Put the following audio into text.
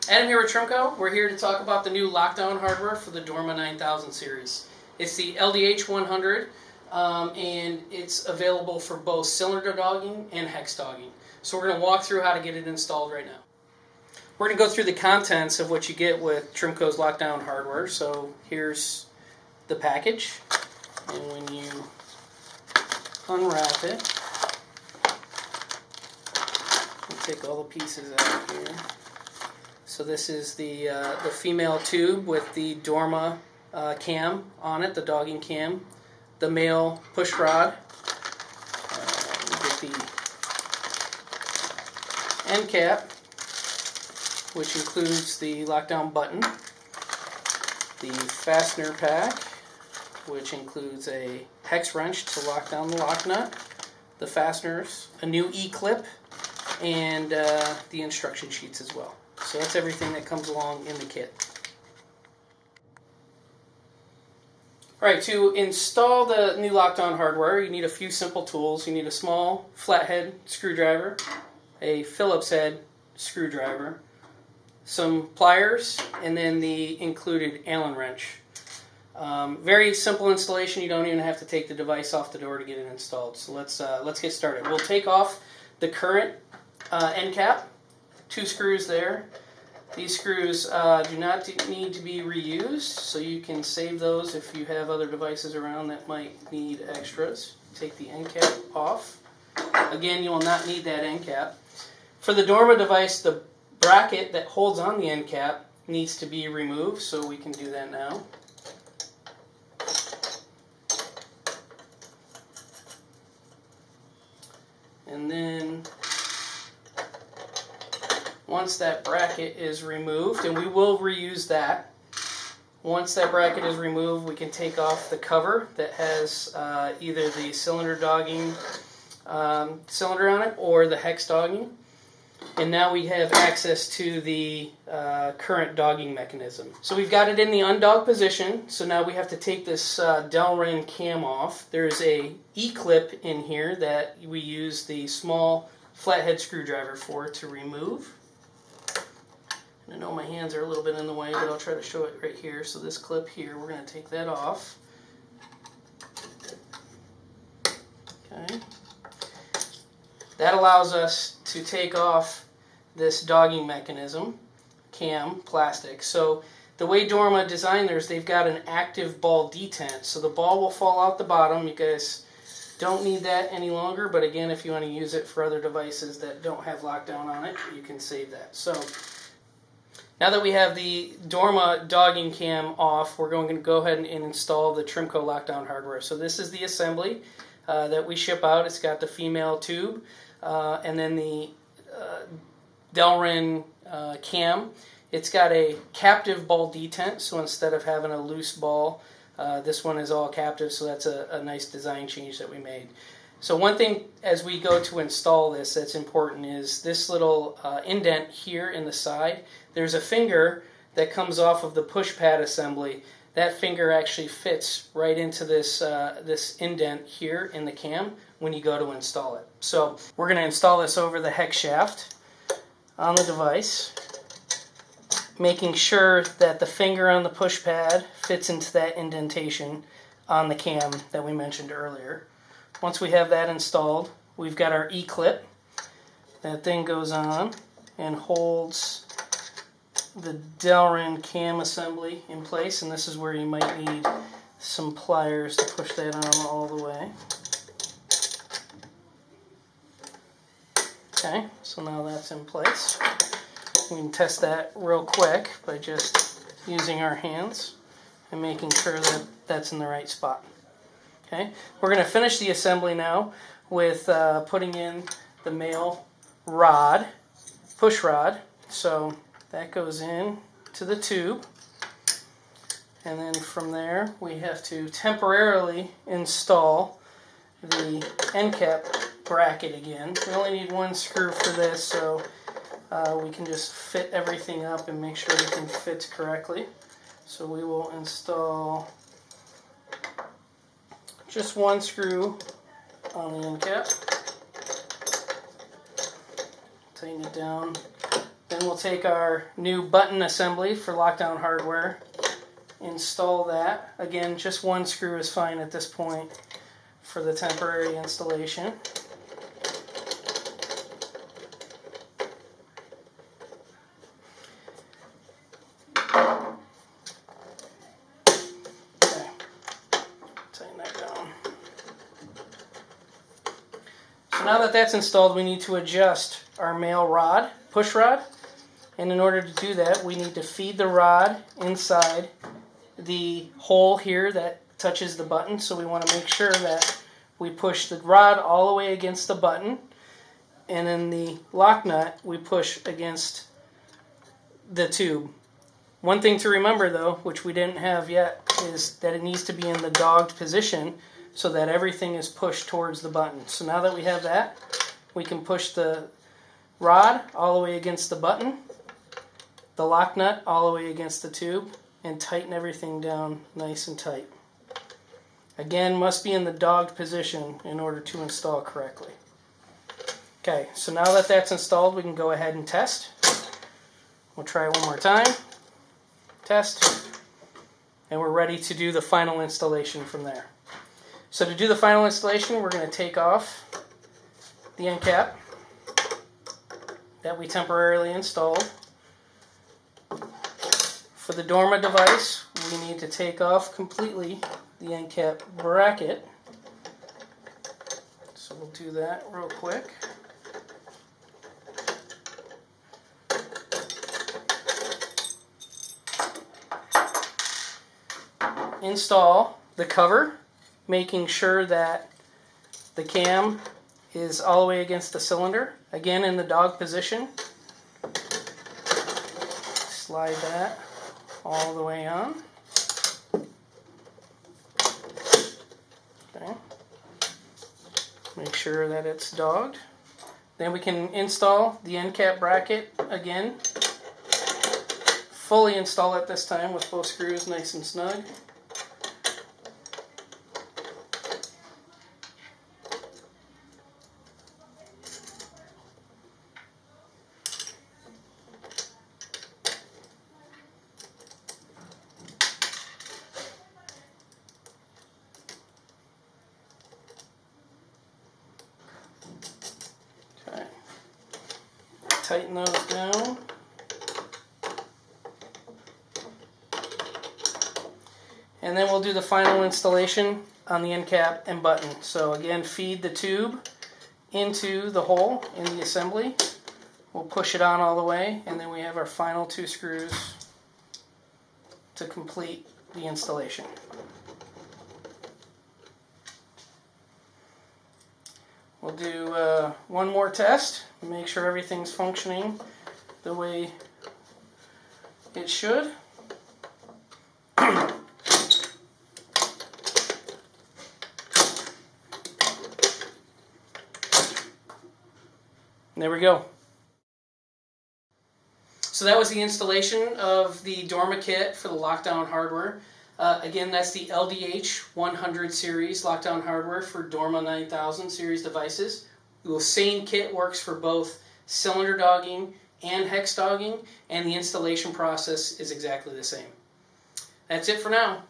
Adam here with Trimco. We're here to talk about the new lockdown hardware for the Dorma 9000 series. It's the LDH100 and it's available for both cylinder dogging and hex dogging. So we're going to walk through how to get it installed right now. We're going to go through the contents of what you get with Trimco's lockdown hardware. So here's the package, and when you unwrap it, we'll take all the pieces out here. So this is the female tube with the Dorma cam on it, the dogging cam. The male push rod. You get the end cap, which includes the lockdown button. The fastener pack, which includes a hex wrench to lock down the lock nut. The fasteners, a new E-clip, and the instruction sheets as well. So that's everything that comes along in the kit. Alright, to install the new lockdown hardware, you need a few simple tools. You need a small flathead screwdriver, a Phillips head screwdriver, some pliers, and then the included Allen wrench. Very simple installation. You don't even have to take the device off the door to get it installed. So let's get started. We'll take off the current end cap. 2 screws there. These screws do not need to be reused, so you can save those if you have other devices around that might need extras. Take the end cap off. Again, you will not need that end cap. For the Dorma device, the bracket that holds on the end cap needs to be removed, so we can do that now. And then once that bracket is removed, and we will reuse that, once that bracket is removed, we can take off the cover that has either the cylinder dogging cylinder on it or the hex dogging. And now we have access to the current dogging mechanism. So we've got it in the undog position, so now we have to take this Delrin cam off. There's a E-clip in here that we use the small flathead screwdriver for to remove. I know my hands are a little bit in the way, but I'll try to show it right here. So this clip here, we're going to take that off. Okay. That allows us to take off this dogging mechanism, cam, plastic. So the way Dorma designed theirs, they've got an active ball detent. So the ball will fall out the bottom. You guys don't need that any longer, but again, if you want to use it for other devices that don't have lockdown on it, you can save that. So now that we have the Dorma dogging cam off, we're going to go ahead and install the Trimco lockdown hardware. So this is the assembly that we ship out. It's got the female tube and then the Delrin cam. It's got a captive ball detent, so instead of having a loose ball, this one is all captive, so that's a nice design change that we made. So one thing as we go to install this that's important is this little indent here in the side. There's a finger that comes off of the push pad assembly. That finger actually fits right into this, this indent here in the cam when you go to install it. So we're going to install this over the hex shaft on the device, making sure that the finger on the push pad fits into that indentation on the cam that we mentioned earlier. Once we have that installed, we've got our E-clip. That thing goes on and holds the Delrin cam assembly in place, and this is where you might need some pliers to push that on all the way. Okay, so now that's in place. We can test that real quick by just using our hands and making sure that that's in the right spot. Okay, we're going to finish the assembly now with putting in the male rod, push rod. So that goes in to the tube, and then from there we have to temporarily install the end cap bracket again. We only need 1 screw for this, so we can just fit everything up and make sure everything fits correctly. So we will install just 1 screw on the end cap, tighten it down Then we'll take our new button assembly for lockdown hardware, install that. Again, just one screw is fine at this point for the temporary installation. Okay, tighten that down. So now that that's installed, we need to adjust our male rod, push rod. And in order to do that, we need to feed the rod inside the hole here that touches the button. So we want to make sure that we push the rod all the way against the button. And in the lock nut, we push against the tube. One thing to remember though, which we didn't have yet, is that it needs to be in the dogged position so that everything is pushed towards the button. So now that we have that, we can push the rod all the way against the button, the lock nut all the way against the tube, and tighten everything down nice and tight. Again, must be in the dogged position in order to install correctly. Okay, so now that that's installed, we can go ahead and test. We'll try one more time. Test. And we're ready to do the final installation from there. So to do the final installation, we're going to take off the end cap that we temporarily installed. For the Dorma device, we need to take off completely the end cap bracket. So we'll do that real quick. Install the cover, making sure that the cam is all the way against the cylinder, again in the dog position. Slide that all the way on. Okay. Make sure that it's dogged. Then we can install the end cap bracket again. Fully install it this time with both screws nice and snug. Okay. Tighten those down. And then we'll do the final installation on the end cap and button. So again, feed the tube into the hole in the assembly. We'll push it on all the way, and then we have our final two screws to complete the installation. We'll do one more test, make sure everything's functioning the way it should. There we go. So that was the installation of the Dorma kit for the lockdown hardware. Again, that's the LDH100 series lockdown hardware for Dorma 9000 series devices. The same kit works for both cylinder dogging and hex dogging, and the installation process is exactly the same. That's it for now.